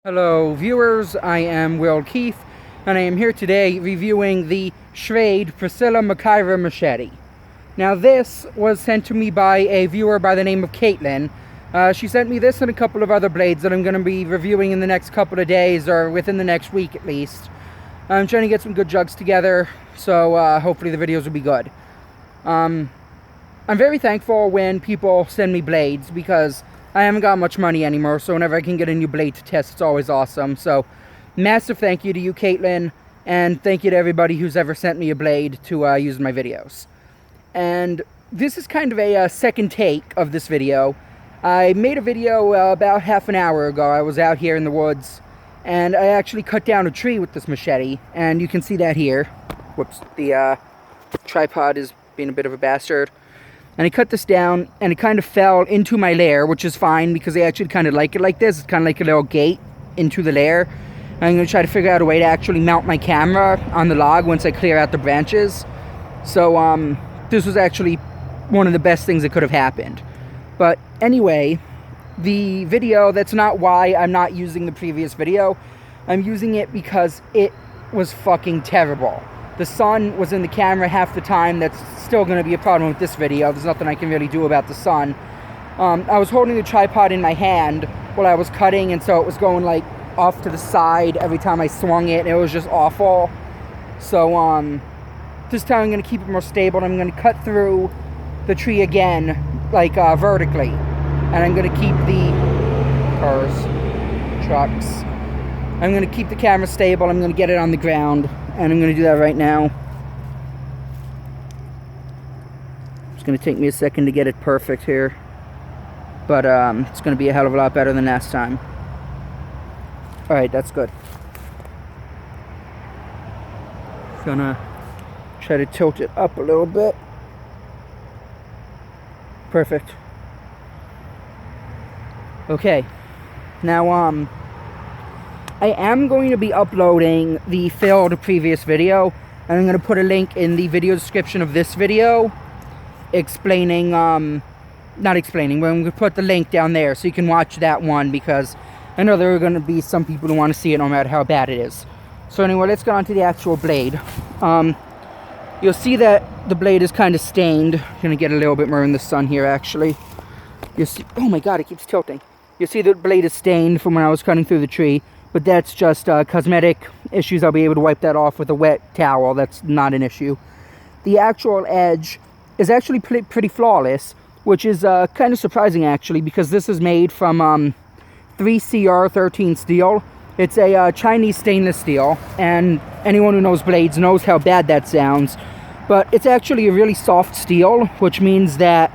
Hello viewers, I am Will Keith, and I am here today reviewing the Schrade Priscilla Makhaira Machete. Now this was sent to me by a viewer by the name of Caitlin. She sent me this and a couple of other blades that I'm going to be reviewing in the next couple of days, or within the next week at least. I'm trying to get some good jugs together, so hopefully the videos will be good. I'm very thankful when people send me blades, because I haven't got much money anymore, so whenever I can get a new blade to test, it's always awesome. So, massive thank you to you, Caitlin, and thank you to everybody who's ever sent me a blade to use in my videos. And this is kind of a second take of this video. I made a video about half an hour ago. I was out here in the woods, and I actually cut down a tree with this machete, and you can see that here. Whoops, the tripod is being a bit of a bastard. And I cut this down, and it kind of fell into my lair, which is fine, because I actually kind of like it like this. It's kind of like a little gate into the lair. And I'm going to try to figure out a way to actually mount my camera on the log once I clear out the branches. So, this was actually one of the best things that could have happened. But anyway, the video, that's not why I'm not using the previous video. I'm using it because it was fucking terrible. The sun was in the camera half the time. That's still going to be a problem with this video. There's nothing I can really do about the sun. I was holding the tripod in my hand while I was cutting, and so it was going like off to the side every time I swung it. It was just awful. So this time I'm going to keep it more stable, and I'm going to cut through the tree again, like vertically. And I'm going to keep the cars, trucks. I'm going to keep the camera stable. I'm going to get it on the ground. And I'm going to do that right now. It's going to take me a second to get it perfect here. But it's going to be a hell of a lot better than last time. Alright, that's good. Gonna try to tilt it up a little bit. Perfect. Okay. Now, I am going to be uploading the failed previous video, and I'm going to put a link in the video description of this video explaining, not explaining, but I'm going to put the link down there so you can watch that one, because I know there are going to be some people who want to see it no matter how bad it is. So anyway, let's get on to the actual blade. You'll see that the blade is kind of stained. I'm going to get a little bit more in the sun here, actually. You'll see, oh my god, it keeps tilting. You'll see the blade is stained from when I was cutting through the tree. But that's just cosmetic issues. I'll be able to wipe that off with a wet towel. That's not an issue. The actual edge is actually pretty flawless, which is kind of surprising, actually, because this is made from 3CR13 steel. It's a Chinese stainless steel, and anyone who knows blades knows how bad that sounds. But it's actually a really soft steel, which means that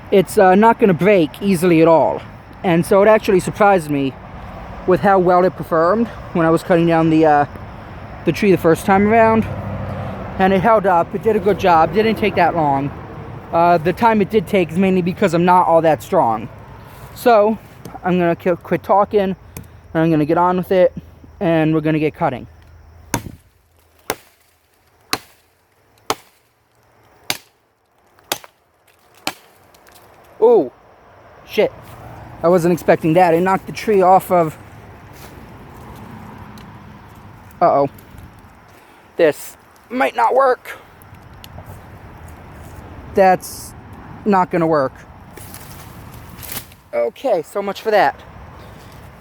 it's not going to break easily at all. And so it actually surprised me with how well it performed when I was cutting down the tree the first time around. And it held up. It did a good job. Didn't take that long. The time it did take is mainly because I'm not all that strong. So, I'm going to quit talking, and I'm going to get on with it, and we're going to get cutting. Oh, shit. I wasn't expecting that. It knocked the tree off of... Uh-oh. This might not work. That's not gonna work. Okay, so much for that.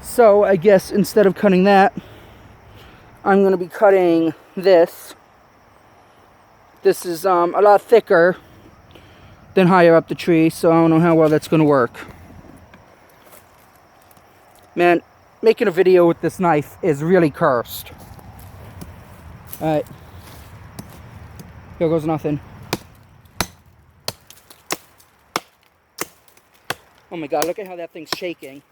So, I guess instead of cutting that, I'm gonna be cutting this. This is a lot thicker than higher up the tree, so I don't know how well that's gonna work. Man, making a video with this knife is really cursed. Alright. Here goes nothing. Oh my god, look at how that thing's shaking.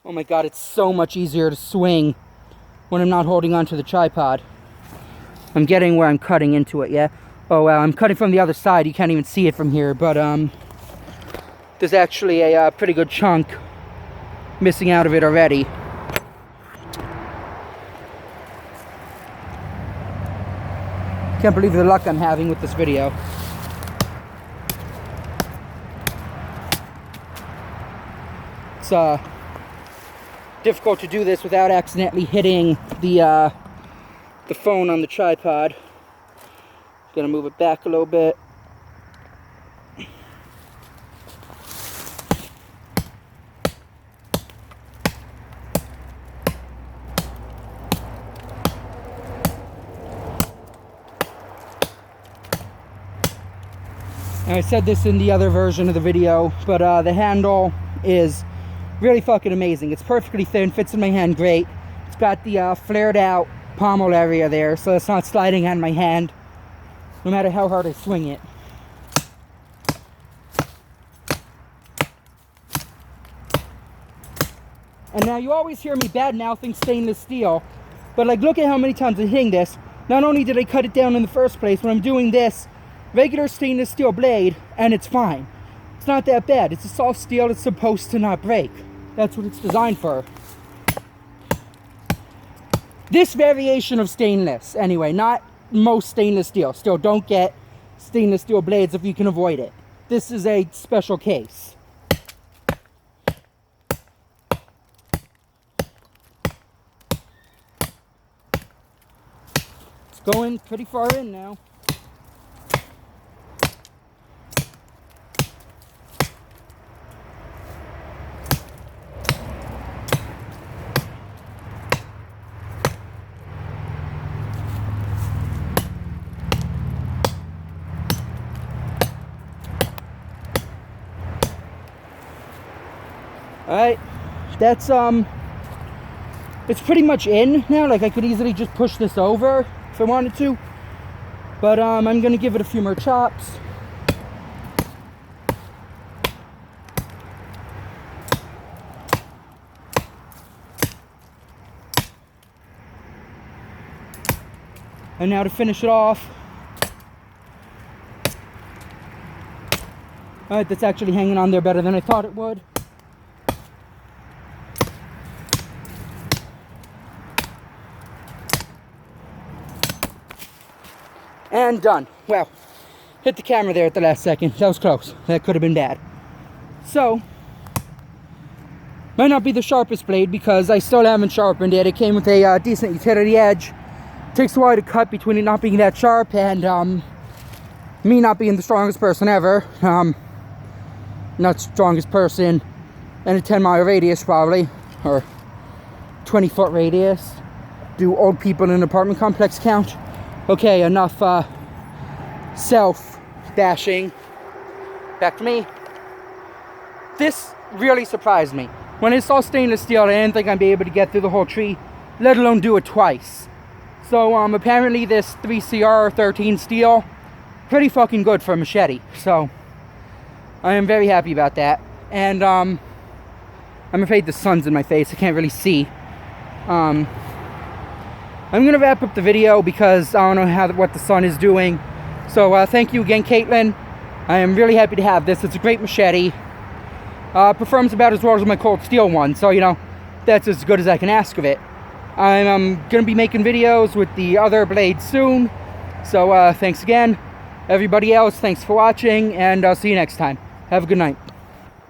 Oh my god, it's so much easier to swing when I'm not holding onto the tripod. I'm getting where I'm cutting into it, yeah? Oh well, I'm cutting from the other side. You can't even see it from here, but there's actually a pretty good chunk missing out of it already. Can't believe the luck I'm having with this video. it's difficult to do this without accidentally hitting the phone on the tripod. Gonna move it back a little bit. And I said this in the other version of the video, but the handle is really fucking amazing. It's perfectly thin, fits in my hand great. It's got the flared out pommel area there, so it's not sliding on my hand, no matter how hard I swing it. And now you always hear me bad-mouthing stainless steel, but like, look at how many times I'm hitting this. Not only did I cut it down in the first place, when I'm doing this, regular stainless steel blade, and it's fine. It's not that bad. It's a soft steel. It's supposed to not break. That's what it's designed for. This variation of stainless, anyway, not most stainless steel. Still, don't get stainless steel blades if you can avoid it. This is a special case. It's going pretty far in now. Alright, that's it's pretty much in now. Like, I could easily just push this over if I wanted to, but I'm gonna give it a few more chops. And now to finish it off. Alright, that's actually hanging on there better than I thought it would. And done. Well, hit the camera there at the last second. That was close. That could have been bad. So, might not be the sharpest blade because I still haven't sharpened it. It came with a decent utility edge. Takes a while to cut between it not being that sharp and me not being the strongest person ever. Not strongest person in a 10-mile radius probably, or 20-foot radius. Do old people in an apartment complex count? Okay, enough self-bashing. Back to me. This really surprised me. When I saw stainless steel, I didn't think I'd be able to get through the whole tree, let alone do it twice. So apparently this 3CR13 steel, pretty fucking good for a machete. So I am very happy about that. And I'm afraid the sun's in my face. I can't really see. I'm gonna wrap up the video because I don't know what the sun is doing. So thank you again, Caitlin. I am really happy to have this. It's a great machete. Performs about as well as my cold steel one. So, you know, that's as good as I can ask of it. I'm gonna be making videos with the other blades soon. So thanks again. Everybody else, thanks for watching, and I'll see you next time. Have a good night.